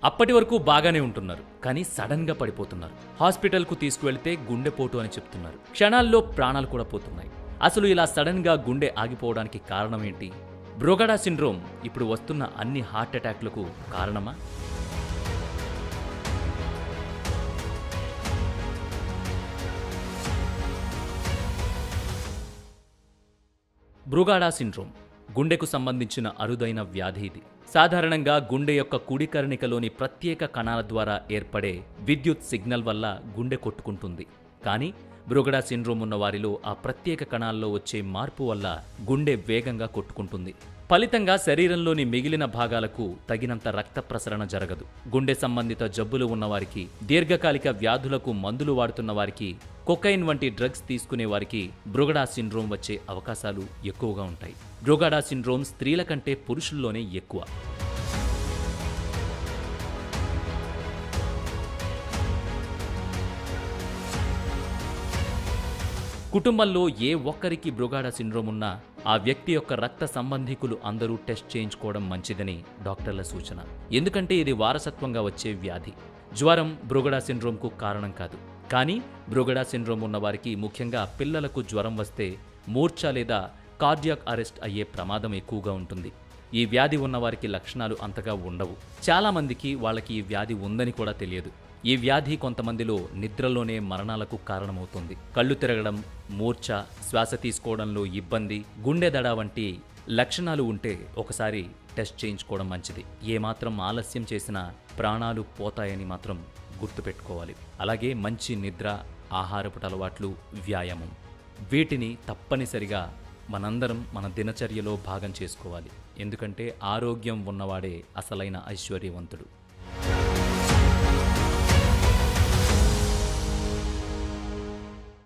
అప్పటి వరకు బాగానే ఉంటున్నారు, కానీ సడన్ గా పడిపోతున్నారు. హాస్పిటల్కు తీసుకువెళ్తే గుండెపోటు అని చెప్తున్నారు. క్షణాల్లో ప్రాణాలు కూడా పోతున్నాయి. అసలు ఇలా సడన్ గా గుండె ఆగిపోవడానికి కారణం ఏంటి? బ్రోగడా సిండ్రోమ్ ఇప్పుడు వస్తున్న అన్ని హార్ట్ అటాక్లకు కారణమా? బ్రూగాడా సిండ్రోమ్ గుండెకు సంబంధించిన అరుదైన వ్యాధి ఇది. సాధారణంగా గుండె యొక్క కుడి కర్ణికలోని ప్రత్యేక కణాల ద్వారా ఏర్పడే విద్యుత్ సిగ్నల్ వల్ల గుండె కొట్టుకుంటుంది. కానీ బ్రూగడా సిండ్రోమ్ ఉన్న వారిలో ఆ ప్రత్యేక కణాల్లో వచ్చే మార్పు వల్ల గుండె వేగంగా కొట్టుకుంటుంది. ఫలితంగా శరీరంలోని మిగిలిన భాగాలకు తగినంత రక్త ప్రసరణ జరగదు. గుండె సంబంధిత జబ్బులు ఉన్నవారికి, దీర్ఘకాలిక వ్యాధులకు మందులు వాడుతున్న వారికి, కొకైన్ వంటి డ్రగ్స్ తీసుకునే వారికి బ్రూగడా సిండ్రోమ్ వచ్చే అవకాశాలు ఎక్కువగా ఉంటాయి. బ్రూగడా సిండ్రోమ్ స్త్రీల కంటే పురుషుల్లోనే ఎక్కువ. కుటుంబంలో ఏ ఒక్కరికి బ్రూగడా సిండ్రోమ్ ఉన్నా ఆ వ్యక్తి యొక్క రక్త సంబంధికులు అందరూ టెస్ట్ చేయించుకోవడం మంచిదని డాక్టర్ల సూచన. ఎందుకంటే ఇది వారసత్వంగా వచ్చే వ్యాధి. జ్వరం బ్రూగడా సిండ్రోమ్కు కారణం కాదు. కానీ బ్రూగడా సిండ్రోమ్ ఉన్నవారికి, ముఖ్యంగా పిల్లలకు జ్వరం వస్తే మూర్ఛ లేదా కార్డియాక్ అరెస్ట్ అయ్యే ప్రమాదం ఎక్కువగా ఉంటుంది. ఈ వ్యాధి ఉన్నవారికి లక్షణాలు అంతగా ఉండవు. చాలామందికి వాళ్ళకి ఈ వ్యాధి ఉందని కూడా తెలియదు. ఈ వ్యాధి కొంతమందిలో నిద్రలోనే మరణాలకు కారణమవుతుంది. కళ్ళు తిరగడం, మూర్ఛ, శ్వాస తీసుకోవడంలో ఇబ్బంది, గుండె దడ వంటి లక్షణాలు ఉంటే ఒకసారి టెస్ట్ చేయించుకోవడం మంచిది. ఏమాత్రం ఆలస్యం చేసినా ప్రాణాలు పోతాయని మాత్రం గుర్తుపెట్టుకోవాలి. అలాగే మంచి నిద్ర, ఆహారపు అలవాట్లు, వ్యాయామం, వీటిని తప్పనిసరిగా మనందరం మన దినచర్యలో భాగం చేసుకోవాలి. ఎందుకంటే ఆరోగ్యం ఉన్నవాడే అసలైన ఐశ్వర్యవంతుడు.